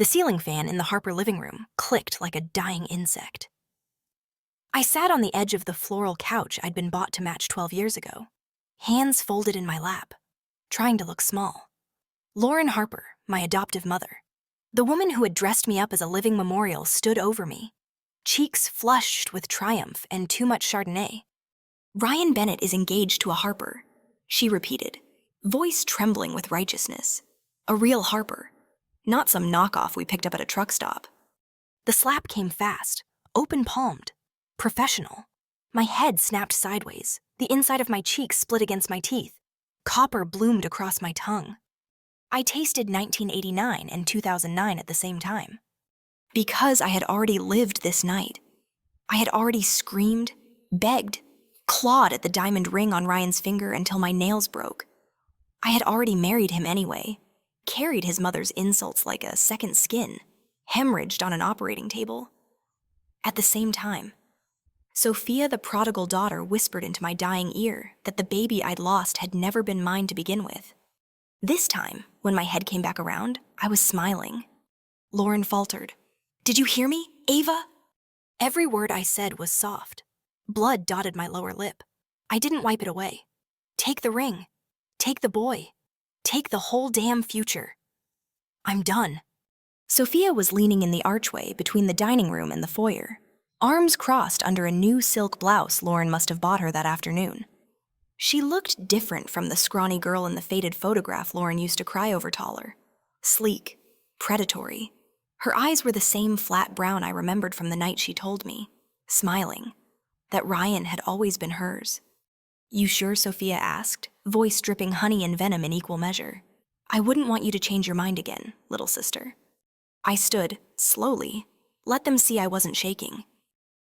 The ceiling fan in the Harper living room clicked like a dying insect. I sat on the edge of the floral couch I'd been bought to match 12 years ago, hands folded in my lap, trying to look small. Lauren Harper, my adoptive mother, the woman who had dressed me up as a living memorial, stood over me, cheeks flushed with triumph and too much Chardonnay. "Ryan Bennett is engaged to a Harper," she repeated, voice trembling with righteousness. "A real Harper, not some knockoff we picked up at a truck stop." The slap came fast, open-palmed, professional. My head snapped sideways, the inside of my cheek split against my teeth. Copper bloomed across my tongue. I tasted 1989 and 2009 at the same time. Because I had already lived this night. I had already screamed, begged, clawed at the diamond ring on Ryan's finger until my nails broke. I had already married him anyway, carried his mother's insults like a second skin, hemorrhaged on an operating table. At the same time, Sophia, the prodigal daughter, whispered into my dying ear that the baby I'd lost had never been mine to begin with. This time, when my head came back around, I was smiling. Lauren faltered. "Did you hear me, Ava?" Every word I said was soft. Blood dotted my lower lip. I didn't wipe it away. "Take the ring. Take the boy. Take the whole damn future. I'm done." Sophia was leaning in the archway between the dining room and the foyer, arms crossed under a new silk blouse Lauren must have bought her that afternoon. She looked different from the scrawny girl in the faded photograph Lauren used to cry over taller. Sleek, predatory. Her eyes were the same flat brown I remembered from the night she told me, smiling, that Ryan had always been hers. "You sure?" Sophia asked, voice dripping honey and venom in equal measure. "I wouldn't want you to change your mind again, little sister." I stood, slowly, let them see I wasn't shaking.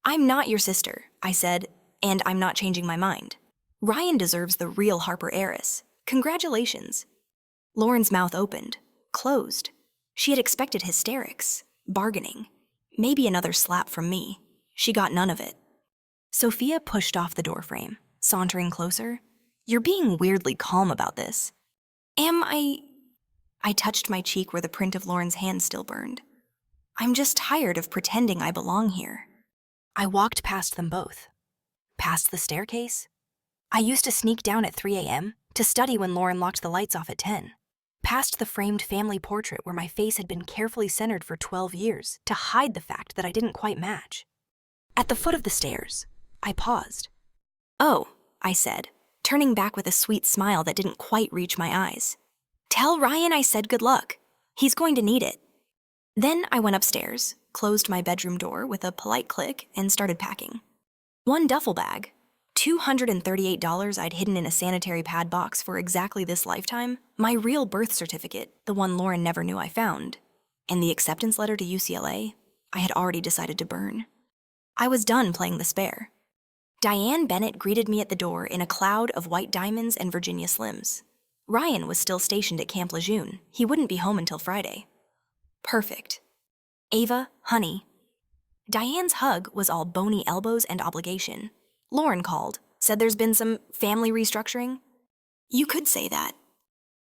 "I'm not your sister," I said, "and I'm not changing my mind. Ryan deserves the real Harper heiress. Congratulations." Lauren's mouth opened, closed. She had expected hysterics, bargaining, maybe another slap from me. She got none of it. Sophia pushed off the doorframe, sauntering closer. "You're being weirdly calm about this." "Am I?" I touched my cheek where the print of Lauren's hand still burned. "I'm just tired of pretending I belong here." I walked past them both. Past the staircase. I used to sneak down at 3 a.m. to study when Lauren locked the lights off at 10. Past the framed family portrait where my face had been carefully centered for 12 years to hide the fact that I didn't quite match. At the foot of the stairs, I paused. "Oh," I said, turning back with a sweet smile that didn't quite reach my eyes. "Tell Ryan I said good luck. He's going to need it." Then I went upstairs, closed my bedroom door with a polite click, and started packing. One duffel bag, $238 I'd hidden in a sanitary pad box for exactly this lifetime, my real birth certificate, the one Lauren never knew I found, and the acceptance letter to UCLA I had already decided to burn. I was done playing the spare. Diane Bennett greeted me at the door in a cloud of white diamonds and Virginia Slims. Ryan was still stationed at Camp Lejeune. He wouldn't be home until Friday. Perfect. "Ava, honey." Diane's hug was all bony elbows and obligation. Lauren called, said there's been some family restructuring. "You could say that."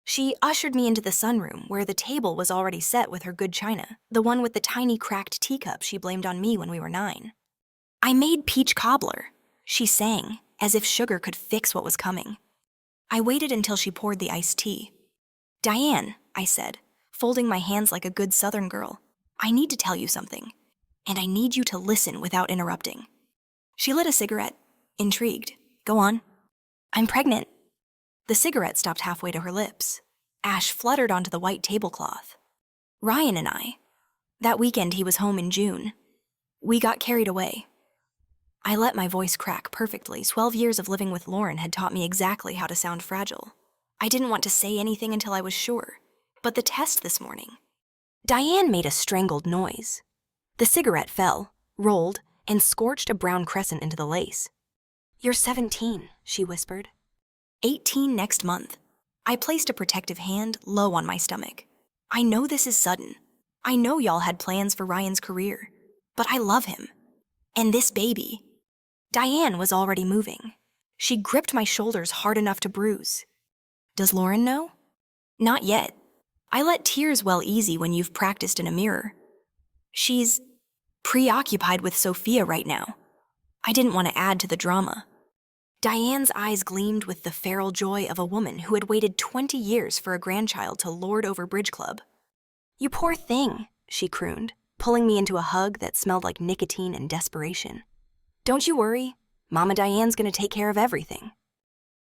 She ushered me into the sunroom where the table was already set with her good china, the one with the tiny cracked teacup she blamed on me when we were 9. "I made peach cobbler," she sang, as if sugar could fix what was coming. I waited until she poured the iced tea. "Diane," I said, folding my hands like a good Southern girl, "I need to tell you something, and I need you to listen without interrupting." She lit a cigarette, intrigued. "Go on." "I'm pregnant." The cigarette stopped halfway to her lips. Ash fluttered onto the white tablecloth. "Ryan and I, that weekend he was home in June, we got carried away." I let my voice crack perfectly. 12 years of living with Lauren had taught me exactly how to sound fragile. I didn't want to say anything until I was sure. But the test this morning. Diane made a strangled noise. The cigarette fell, rolled, and scorched a brown crescent into the lace. "You're 17, she whispered. 18 next month. I placed a protective hand low on my stomach. I know this is sudden. I know y'all had plans for Ryan's career. But I love him. And this baby. Diane was already moving. She gripped my shoulders hard enough to bruise. "Does Lauren know?" "Not yet." I let tears well easy when you've practiced in a mirror. She's preoccupied with Sophia right now. I didn't want to add to the drama. Diane's eyes gleamed with the feral joy of a woman who had waited 20 years for a grandchild to lord over Bridge Club. "You poor thing," she crooned, pulling me into a hug that smelled like nicotine and desperation. "Don't you worry. Mama Diane's gonna take care of everything."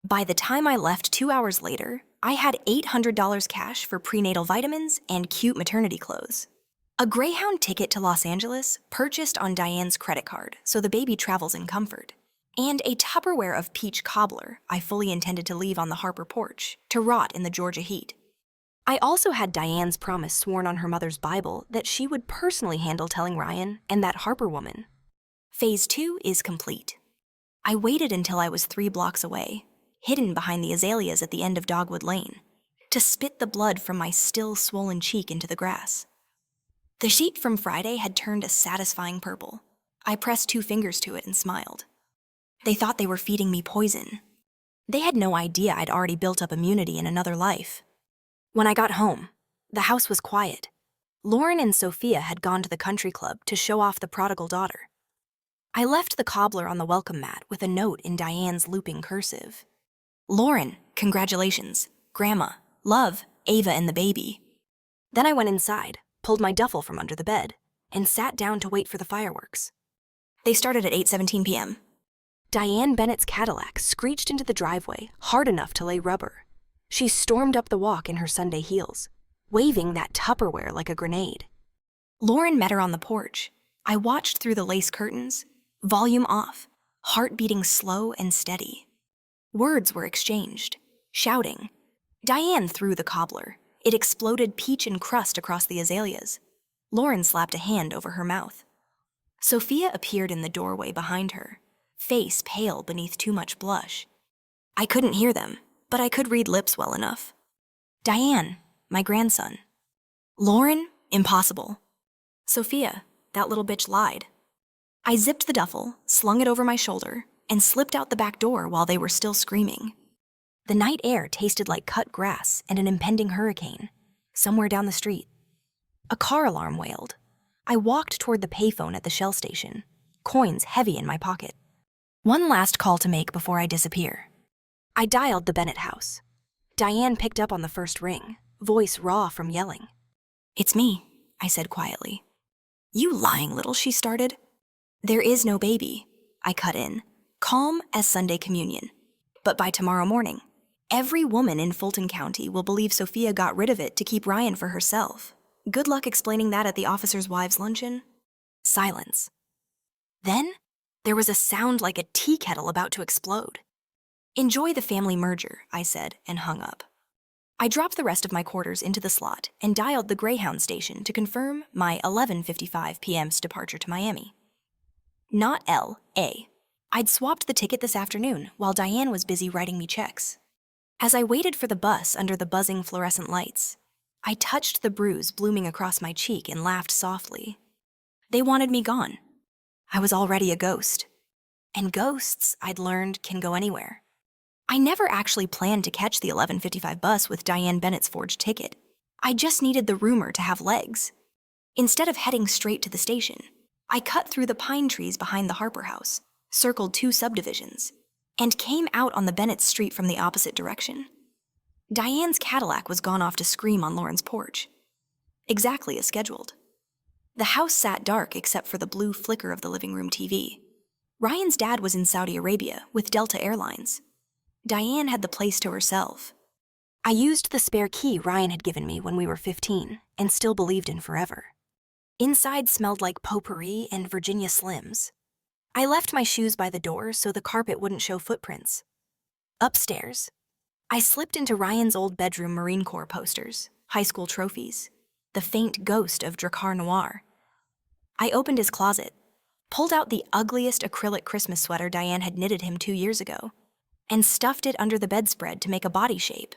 By the time I left 2 hours later, I had $800 cash for prenatal vitamins and cute maternity clothes. A Greyhound ticket to Los Angeles purchased on Diane's credit card so the baby travels in comfort, and a Tupperware of peach cobbler I fully intended to leave on the Harper porch to rot in the Georgia heat. I also had Diane's promise sworn on her mother's Bible that she would personally handle telling Ryan and that Harper woman. Phase 2 is complete. I waited until I was 3 blocks away, hidden behind the azaleas at the end of Dogwood Lane, to spit the blood from my still swollen cheek into the grass. The sheet from Friday had turned a satisfying purple. I pressed 2 fingers to it and smiled. They thought they were feeding me poison. They had no idea I'd already built up immunity in another life. When I got home, the house was quiet. Lauren and Sophia had gone to the country club to show off the prodigal daughter. I left the cobbler on the welcome mat with a note in Diane's looping cursive. "Lauren, congratulations. Grandma, love, Ava and the baby." Then I went inside, pulled my duffel from under the bed, and sat down to wait for the fireworks. They started at 8:17 p.m. Diane Bennett's Cadillac screeched into the driveway hard enough to lay rubber. She stormed up the walk in her Sunday heels, waving that Tupperware like a grenade. Lauren met her on the porch. I watched through the lace curtains, volume off, heart beating slow and steady. Words were exchanged, shouting. Diane threw the cobbler. It exploded peach and crust across the azaleas. Lauren slapped a hand over her mouth. Sophia appeared in the doorway behind her, face pale beneath too much blush. I couldn't hear them, but I could read lips well enough. "Diane, my grandson." "Lauren, impossible." "Sophia, that little bitch lied." I zipped the duffel, slung it over my shoulder, and slipped out the back door while they were still screaming. The night air tasted like cut grass and an impending hurricane, somewhere down the street. A car alarm wailed. I walked toward the payphone at the Shell station, coins heavy in my pocket. One last call to make before I disappear. I dialed the Bennett house. Diane picked up on the first ring, voice raw from yelling. "It's me," I said quietly. "You lying little," she started. "There is no baby," I cut in, calm as Sunday communion. "But by tomorrow morning, every woman in Fulton County will believe Sophia got rid of it to keep Ryan for herself. Good luck explaining that at the officers' wives' luncheon." Silence. Then, there was a sound like a tea kettle about to explode. "Enjoy the family merger," I said, and hung up. I dropped the rest of my quarters into the slot and dialed the Greyhound station to confirm my 11:55 p.m.'s departure to Miami. Not L.A. I'd swapped the ticket this afternoon while Diane was busy writing me checks. As I waited for the bus under the buzzing fluorescent lights, I touched the bruise blooming across my cheek and laughed softly. They wanted me gone. I was already a ghost. And ghosts, I'd learned, can go anywhere. I never actually planned to catch the 11:55 bus with Diane Bennett's forged ticket. I just needed the rumor to have legs. Instead of heading straight to the station, I cut through the pine trees behind the Harper house, circled 2 subdivisions, and came out on the Bennett street from the opposite direction. Diane's Cadillac was gone off to scream on Lauren's porch. Exactly as scheduled. The house sat dark except for the blue flicker of the living room TV. Ryan's dad was in Saudi Arabia with Delta Airlines. Diane had the place to herself. I used the spare key Ryan had given me when we were 15 and still believed in forever. Inside smelled like potpourri and Virginia Slims. I left my shoes by the door so the carpet wouldn't show footprints. Upstairs, I slipped into Ryan's old bedroom Marine Corps posters, high school trophies, the faint ghost of Drakkar Noir. I opened his closet, pulled out the ugliest acrylic Christmas sweater Diane had knitted him 2 years ago, and stuffed it under the bedspread to make a body shape.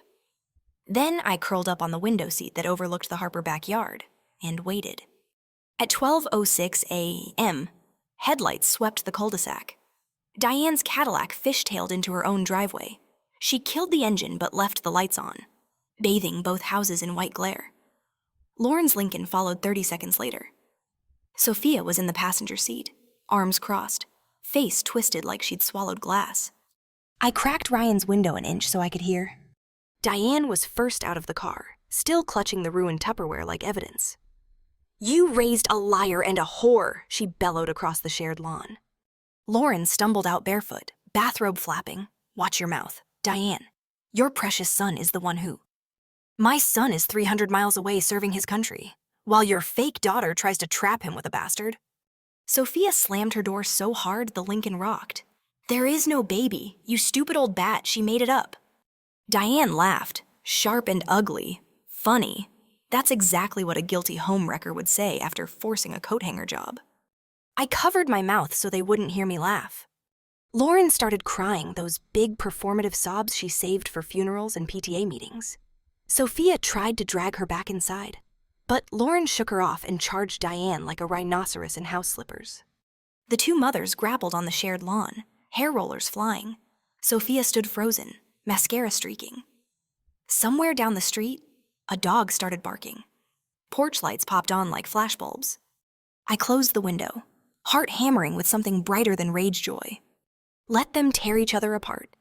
Then I curled up on the window seat that overlooked the Harper backyard and waited. At 12:06 a.m., headlights swept the cul-de-sac. Diane's Cadillac fishtailed into her own driveway. She killed the engine but left the lights on, bathing both houses in white glare. Lauren's Lincoln followed 30 seconds later. Sophia was in the passenger seat, arms crossed, face twisted like she'd swallowed glass. I cracked Ryan's window an inch so I could hear. Diane was first out of the car, still clutching the ruined Tupperware like evidence. "You raised a liar and a whore," she bellowed across the shared lawn. Lauren stumbled out barefoot, bathrobe flapping. "Watch your mouth. Diane, your precious son is the one who... My son is 300 miles away serving his country, while your fake daughter tries to trap him with a bastard." Sophia slammed her door so hard the Lincoln rocked. "There is no baby, you stupid old bat, she made it up." Diane laughed, sharp and ugly. Funny. That's exactly what a guilty homewrecker would say after forcing a coat hanger job. I covered my mouth so they wouldn't hear me laugh. Lauren started crying, those big performative sobs she saved for funerals and PTA meetings. Sophia tried to drag her back inside, but Lauren shook her off and charged Diane like a rhinoceros in house slippers. The two mothers grappled on the shared lawn, hair rollers flying. Sophia stood frozen, mascara streaking. Somewhere down the street, a dog started barking. Porch lights popped on like flashbulbs. I closed the window, heart hammering with something brighter than rage joy. Let them tear each other apart.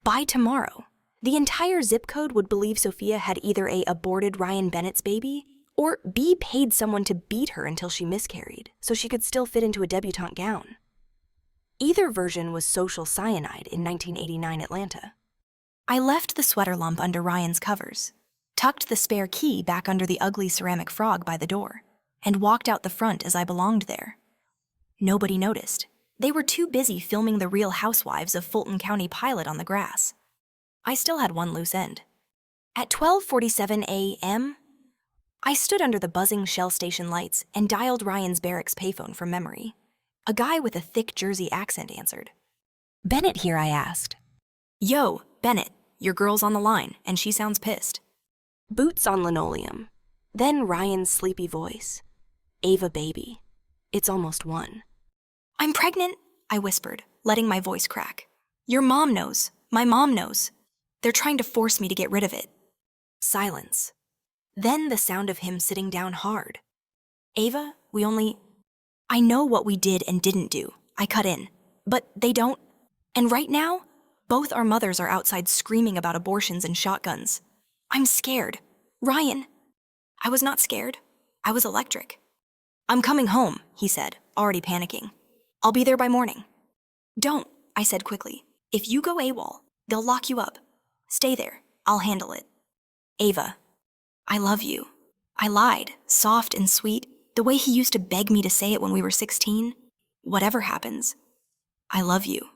By tomorrow, the entire zip code would believe Sophia had either a aborted Ryan Bennett's baby or B paid someone to beat her until she miscarried so she could still fit into a debutante gown. Either version was social cyanide in 1989 Atlanta. I left the sweater lump under Ryan's covers, tucked the spare key back under the ugly ceramic frog by the door, and walked out the front as I belonged there. Nobody noticed. They were too busy filming the Real Housewives of Fulton County pilot on the grass. I still had one loose end. At 12:47 a.m., I stood under the buzzing Shell station lights and dialed Ryan's barracks payphone from memory. A guy with a thick Jersey accent answered. "Bennett here," I asked. "Yo, Bennett, your girl's on the line, and she sounds pissed." Boots on linoleum. Then Ryan's sleepy voice. "Ava, baby. It's almost 1. "I'm pregnant," I whispered, letting my voice crack. "Your mom knows. My mom knows. They're trying to force me to get rid of it." Silence. Then the sound of him sitting down hard. "Ava, I know what we did and didn't do," I cut in. "But they don't. And right now, both our mothers are outside screaming about abortions and shotguns. I'm scared. Ryan." I was not scared. I was electric. "I'm coming home," he said, already panicking. "I'll be there by morning." "Don't," I said quickly. "If you go AWOL, they'll lock you up. Stay there. I'll handle it." "Ava, I love you." I lied, soft and sweet, the way he used to beg me to say it when we were 16. "Whatever happens, I love you."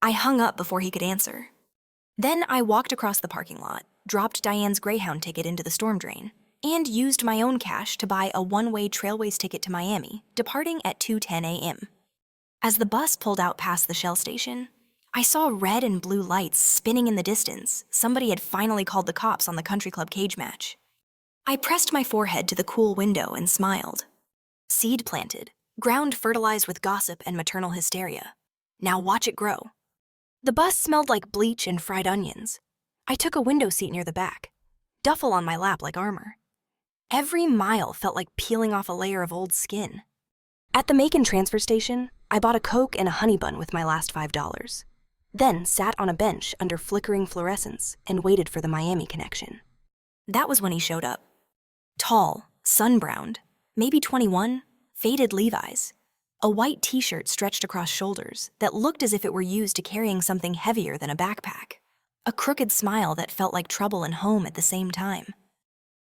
I hung up before he could answer. Then I walked across the parking lot, dropped Diane's Greyhound ticket into the storm drain, and used my own cash to buy a one-way Trailways ticket to Miami, departing at 2:10 a.m. As the bus pulled out past the Shell station, I saw red and blue lights spinning in the distance. Somebody had finally called the cops on the country club cage match. I pressed my forehead to the cool window and smiled. Seed planted, ground fertilized with gossip and maternal hysteria. Now watch it grow. The bus smelled like bleach and fried onions. I took a window seat near the back, duffel on my lap like armor. Every mile felt like peeling off a layer of old skin. At the Macon transfer station, I bought a Coke and a honey bun with my last $5. Then sat on a bench under flickering fluorescence and waited for the Miami connection. That was when he showed up. Tall, sun-browned, maybe 21, faded Levi's, a white t-shirt stretched across shoulders that looked as if it were used to carrying something heavier than a backpack, a crooked smile that felt like trouble and home at the same time.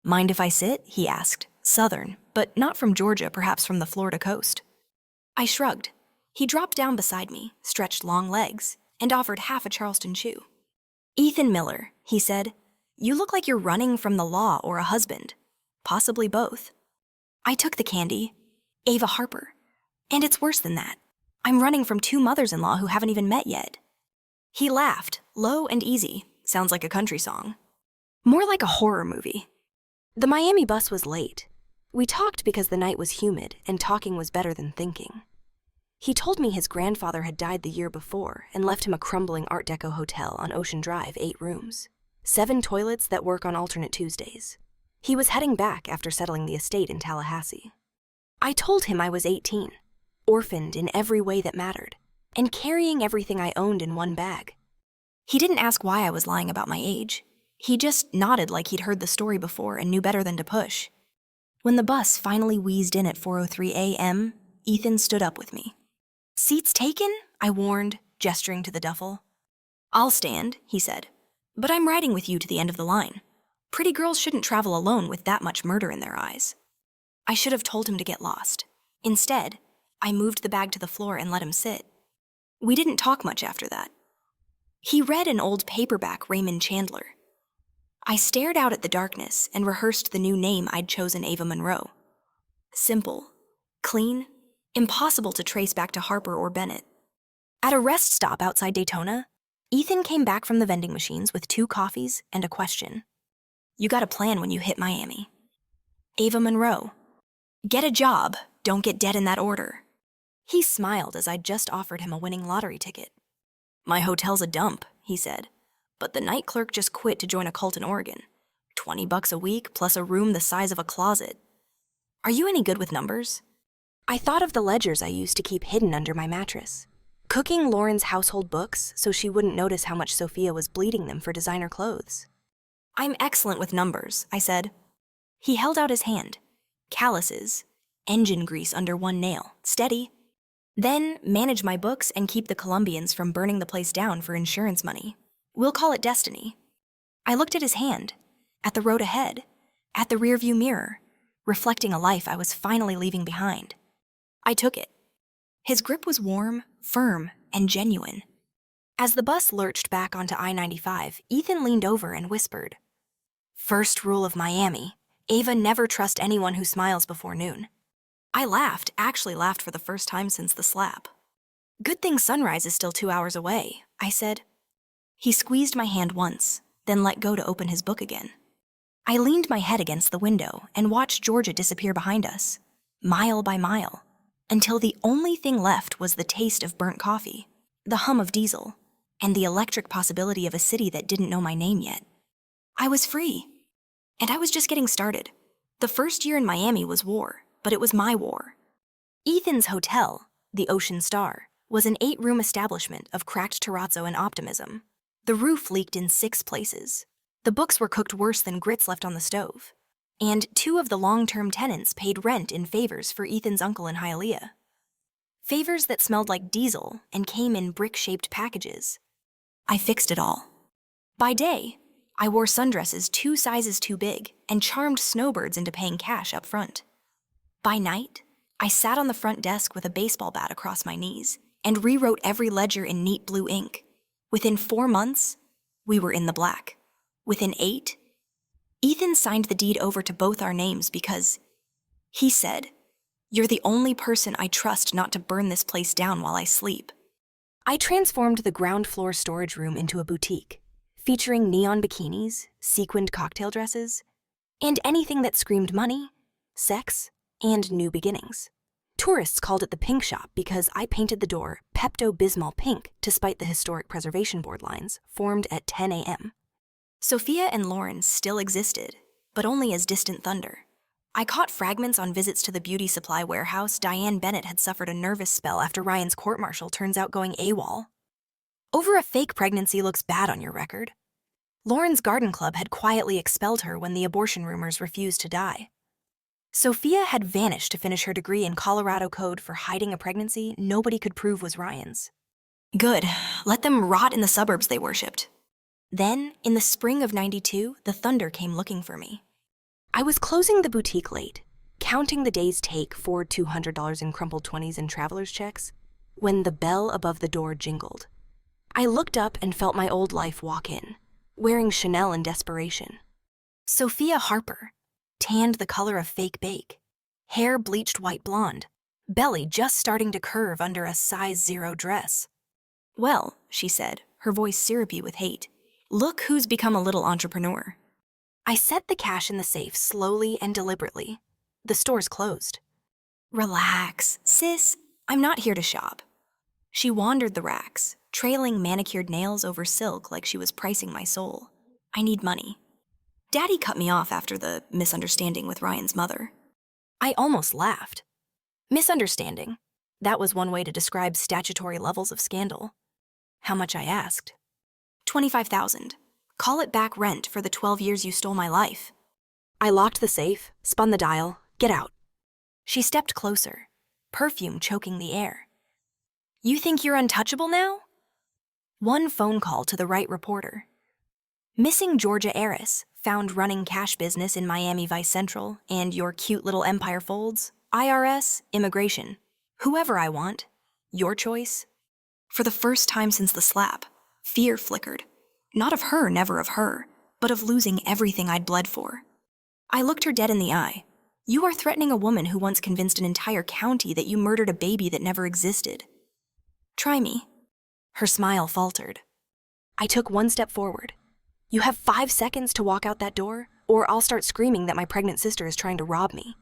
"Mind if I sit?" he asked, Southern, but not from Georgia, perhaps from the Florida coast. I shrugged. He dropped down beside me, stretched long legs, and offered half a Charleston chew. "Ethan Miller," he said, "you look like you're running from the law or a husband. Possibly both." I took the candy. "Ava Harper. And it's worse than that. I'm running from 2 mothers-in-law who haven't even met yet." He laughed, low and easy. Sounds like a country song. More like a horror movie. The Miami bus was late. We talked because the night was humid and talking was better than thinking. He told me his grandfather had died the year before and left him a crumbling Art Deco hotel on Ocean Drive, 8 rooms, 7 toilets that work on alternate Tuesdays. He was heading back after settling the estate in Tallahassee. I told him I was 18, orphaned in every way that mattered, and carrying everything I owned in one bag. He didn't ask why I was lying about my age. He just nodded like he'd heard the story before and knew better than to push. When the bus finally wheezed in at 4:03 a.m., Ethan stood up with me. "Seats taken?" I warned, gesturing to the duffel. "I'll stand," he said, "but I'm riding with you to the end of the line. Pretty girls shouldn't travel alone with that much murder in their eyes." I should have told him to get lost. Instead, I moved the bag to the floor and let him sit. We didn't talk much after that. He read an old paperback Raymond Chandler. I stared out at the darkness and rehearsed the new name I'd chosen Ava Monroe. Simple, clean, impossible to trace back to Harper or Bennett. At a rest stop outside Daytona, Ethan came back from the vending machines with 2 coffees and a question. "You got a plan when you hit Miami." "Ava Monroe. Get a job, don't get dead in that order." He smiled as I'd just offered him a winning lottery ticket. "My hotel's a dump," he said, "but the night clerk just quit to join a cult in Oregon. $20 a week plus a room the size of a closet. Are you any good with numbers?" I thought of the ledgers I used to keep hidden under my mattress, cooking Lauren's household books so she wouldn't notice how much Sophia was bleeding them for designer clothes. "I'm excellent with numbers," I said. He held out his hand. Calluses, engine grease under one nail, steady. "Then manage my books and keep the Colombians from burning the place down for insurance money. We'll call it destiny." I looked at his hand, at the road ahead, at the rearview mirror, reflecting a life I was finally leaving behind. I took it. His grip was warm, firm, and genuine. As the bus lurched back onto I-95, Ethan leaned over and whispered, "First rule of Miami, Ava, never trust anyone who smiles before noon." I laughed, actually laughed for the first time since the slap. "Good thing sunrise is still 2 hours away," I said. He squeezed my hand once, then let go to open his book again. I leaned my head against the window and watched Georgia disappear behind us, mile by mile, until the only thing left was the taste of burnt coffee, the hum of diesel, and the electric possibility of a city that didn't know my name yet. I was free. And I was just getting started. The first year in Miami was war, but it was my war. Ethan's hotel, the Ocean Star, was an 8-room establishment of cracked terrazzo and optimism. The roof leaked in 6 places. The books were cooked worse than grits left on the stove. And 2 of the long-term tenants paid rent in favors for Ethan's uncle in Hialeah. Favors that smelled like diesel and came in brick-shaped packages. I fixed it all. By day, I wore sundresses 2 sizes too big and charmed snowbirds into paying cash up front. By night, I sat on the front desk with a baseball bat across my knees and rewrote every ledger in neat blue ink. Within 4 months, we were in the black. Within 8, Ethan signed the deed over to both our names because, he said, "You're the only person I trust not to burn this place down while I sleep." I transformed the ground floor storage room into a boutique, featuring neon bikinis, sequined cocktail dresses, and anything that screamed money, sex, and new beginnings. Tourists called it the Pink Shop because I painted the door Pepto-Bismol pink to spite the Historic Preservation Board lines formed at 10 a.m. Sophia and Lauren still existed, but only as distant thunder. I caught fragments on visits to the beauty supply warehouse. Diane Bennett had suffered a nervous spell after Ryan's court-martial turns out going AWOL. Over a fake pregnancy looks bad on your record. Lauren's garden club had quietly expelled her when the abortion rumors refused to die. Sophia had vanished to finish her degree in Colorado Code for hiding a pregnancy nobody could prove was Ryan's. Good, let them rot in the suburbs they worshipped. Then, in the spring of '92, the thunder came looking for me. I was closing the boutique late, counting the day's take for $200 in crumpled 20s and traveler's checks, when the bell above the door jingled. I looked up and felt my old life walk in, wearing Chanel in desperation. Sophia Harper, tanned the color of fake bake, hair bleached white blonde, belly just starting to curve under a size 0 dress. "Well," she said, her voice syrupy with hate, "look who's become a little entrepreneur." I set the cash in the safe slowly and deliberately. The store's closed. "Relax, sis, I'm not here to shop." She wandered the racks, trailing manicured nails over silk like she was pricing my soul. "I need money." Daddy cut me off after the misunderstanding with Ryan's mother. I almost laughed. Misunderstanding. That was one way to describe statutory levels of scandal. How much I asked. $25,000. Call it back rent for the 12 years you stole my life. I locked the safe, spun the dial, get out. She stepped closer, perfume choking the air. You think you're untouchable now? One phone call to the right reporter. Missing Georgia heiress, found running cash business in Miami Vice Central, and your cute little empire folds. IRS, immigration. Whoever I want. Your choice. For the first time since the slap, fear flickered. Not of her, never of her, but of losing everything I'd bled for. I looked her dead in the eye. You are threatening a woman who once convinced an entire county that you murdered a baby that never existed. Try me. Her smile faltered. I took one step forward. You have 5 seconds to walk out that door, or I'll start screaming that my pregnant sister is trying to rob me.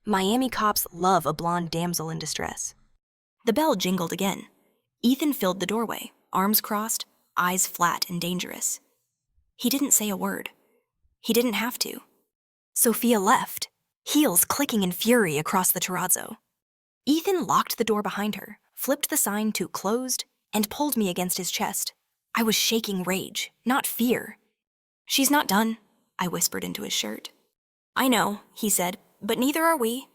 Miami cops love a blonde damsel in distress. The bell jingled again. Ethan filled the doorway, arms crossed, eyes flat and dangerous. He didn't say a word. He didn't have to. Sophia left, heels clicking in fury across the terrazzo. Ethan locked the door behind her, flipped the sign to closed, and pulled me against his chest. I was shaking rage, not fear. She's not done, I whispered into his shirt. I know, he said, but neither are we.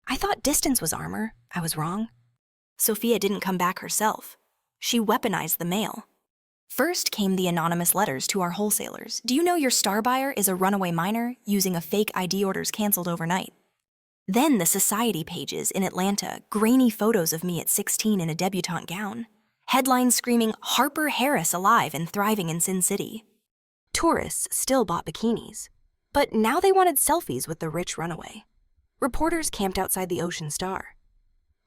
I thought distance was armor. I was wrong. Sophia didn't come back herself. She weaponized the mail. First came the anonymous letters to our wholesalers. Do you know your star buyer is a runaway minor using a fake ID orders canceled overnight? Then the society pages in Atlanta, grainy photos of me at 16 in a debutante gown. Headlines screaming, Harper Harris alive and thriving in Sin City. Tourists still bought bikinis, but now they wanted selfies with the rich runaway. Reporters camped outside the Ocean Star.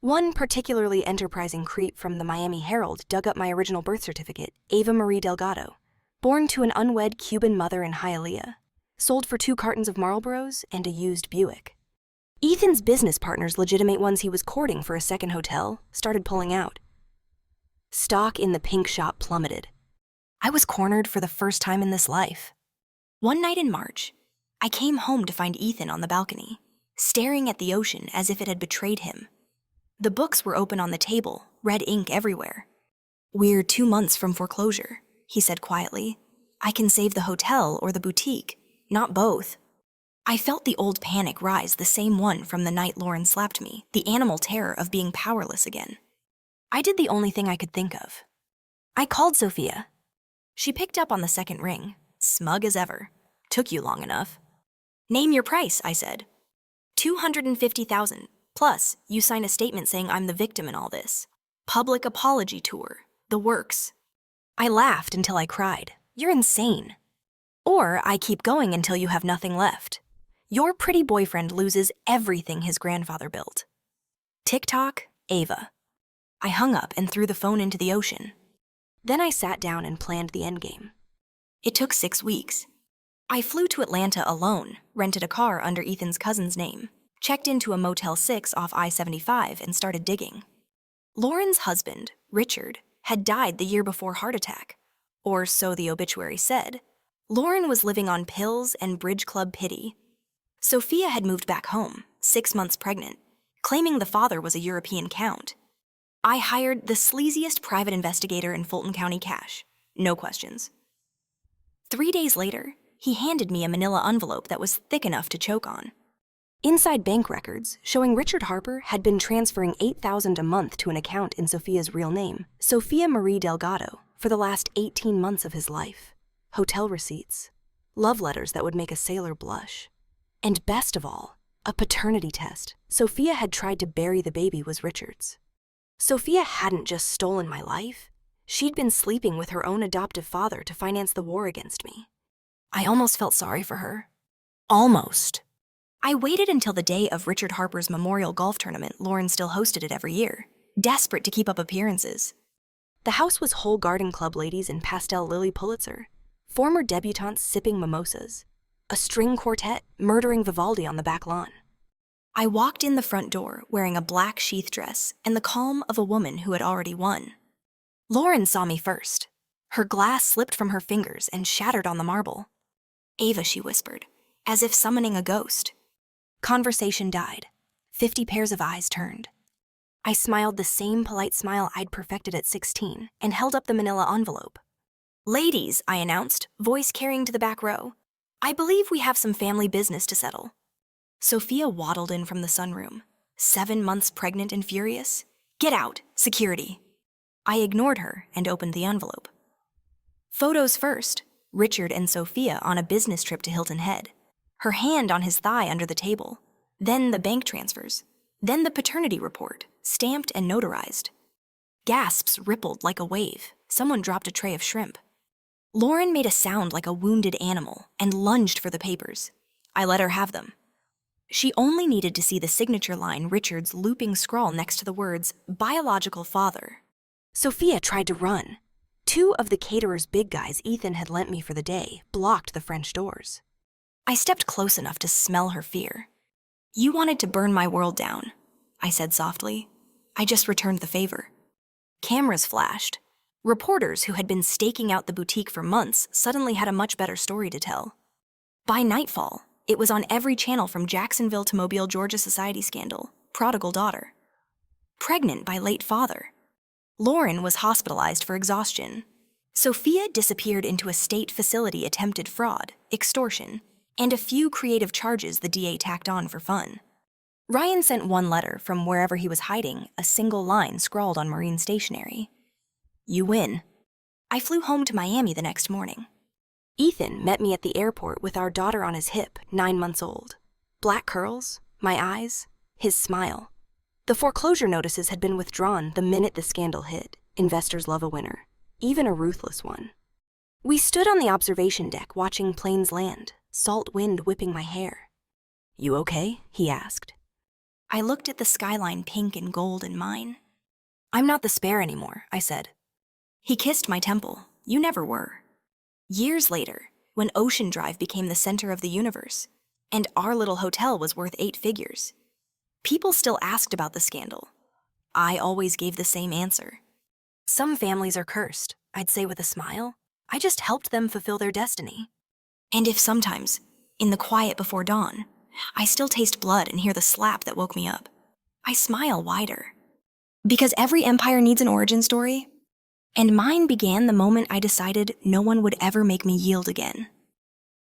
One particularly enterprising creep from the Miami Herald dug up my original birth certificate, Ava Marie Delgado, born to an unwed Cuban mother in Hialeah, sold for 2 cartons of Marlboros and a used Buick. Ethan's business partners, legitimate ones he was courting for a second hotel, started pulling out. Stock in the pink shop plummeted. I was cornered for the first time in this life. One night in March, I came home to find Ethan on the balcony, staring at the ocean as if it had betrayed him. The books were open on the table, red ink everywhere. We're 2 months from foreclosure, he said quietly. I can save the hotel or the boutique, not both. I felt the old panic rise, the same one from the night Lauren slapped me, the animal terror of being powerless again. I did the only thing I could think of. I called Sophia. She picked up on the second ring, smug as ever. Took you long enough. Name your price, I said. $250,000. Plus, you sign a statement saying I'm the victim in all this. Public apology tour. The works. I laughed until I cried. You're insane. Or I keep going until you have nothing left. Your pretty boyfriend loses everything his grandfather built. Tick-tock, Ava. I hung up and threw the phone into the ocean. Then I sat down and planned the endgame. It took 6 weeks. I flew to Atlanta alone, rented a car under Ethan's cousin's name, checked into a Motel 6 off I-75 and started digging. Lauren's husband, Richard, had died the year before heart attack, or so the obituary said. Lauren was living on pills and bridge club pity. Sophia had moved back home, 6 months pregnant, claiming the father was a European count. I hired the sleaziest private investigator in Fulton County cash. No questions. 3 days later, he handed me a manila envelope that was thick enough to choke on. Inside bank records, showing Richard Harper had been transferring $8,000 a month to an account in Sophia's real name, Sophia Marie Delgado, for the last 18 months of his life. Hotel receipts, love letters that would make a sailor blush. And best of all, a paternity test Sophia had tried to bury the baby was Richard's. Sophia hadn't just stolen my life. She'd been sleeping with her own adoptive father to finance the war against me. I almost felt sorry for her. Almost. I waited until the day of Richard Harper's memorial golf tournament. Lauren still hosted it every year, desperate to keep up appearances. The house was whole garden club ladies in pastel Lily Pulitzer, former debutantes sipping mimosas, a string quartet murdering Vivaldi on the back lawn. I walked in the front door wearing a black sheath dress and the calm of a woman who had already won. Lauren saw me first. Her glass slipped from her fingers and shattered on the marble. Ava, she whispered, as if summoning a ghost. Conversation died. 50 pairs of eyes turned. I smiled the same polite smile I'd perfected at 16 and held up the manila envelope. Ladies, I announced, voice carrying to the back row. I believe we have some family business to settle. Sophia waddled in from the sunroom, 7 months pregnant and furious. Get out, security. I ignored her and opened the envelope. Photos first, Richard and Sophia on a business trip to Hilton Head, her hand on his thigh under the table, then the bank transfers, then the paternity report, stamped and notarized. Gasps rippled like a wave. Someone dropped a tray of shrimp. Lauren made a sound like a wounded animal and lunged for the papers. I let her have them. She only needed to see the signature line Richard's looping scrawl next to the words, biological father. Sophia tried to run. 2 of the caterer's big guys Ethan had lent me for the day blocked the French doors. I stepped close enough to smell her fear. You wanted to burn my world down, I said softly. I just returned the favor. Cameras flashed. Reporters who had been staking out the boutique for months suddenly had a much better story to tell. By nightfall, it was on every channel from Jacksonville to Mobile, Georgia society scandal, prodigal daughter. Pregnant by late father. Lauren was hospitalized for exhaustion. Sophia disappeared into a state facility attempted fraud, extortion, and a few creative charges the DA tacked on for fun. Ryan sent one letter from wherever he was hiding, a single line scrawled on marine stationery. You win. I flew home to Miami the next morning. Ethan met me at the airport with our daughter on his hip, 9 months old. Black curls, my eyes, his smile. The foreclosure notices had been withdrawn the minute the scandal hit. Investors love a winner, even a ruthless one. We stood on the observation deck watching planes land, salt wind whipping my hair. You okay? He asked. I looked at the skyline pink and gold in mine. I'm not the spare anymore, I said. He kissed my temple. You never were. Years later, when Ocean Drive became the center of the universe, and our little hotel was worth 8 figures, people still asked about the scandal. I always gave the same answer. Some families are cursed, I'd say with a smile. I just helped them fulfill their destiny. And if sometimes, in the quiet before dawn, I still taste blood and hear the slap that woke me up, I smile wider. Because every empire needs an origin story, and mine began the moment I decided no one would ever make me yield again.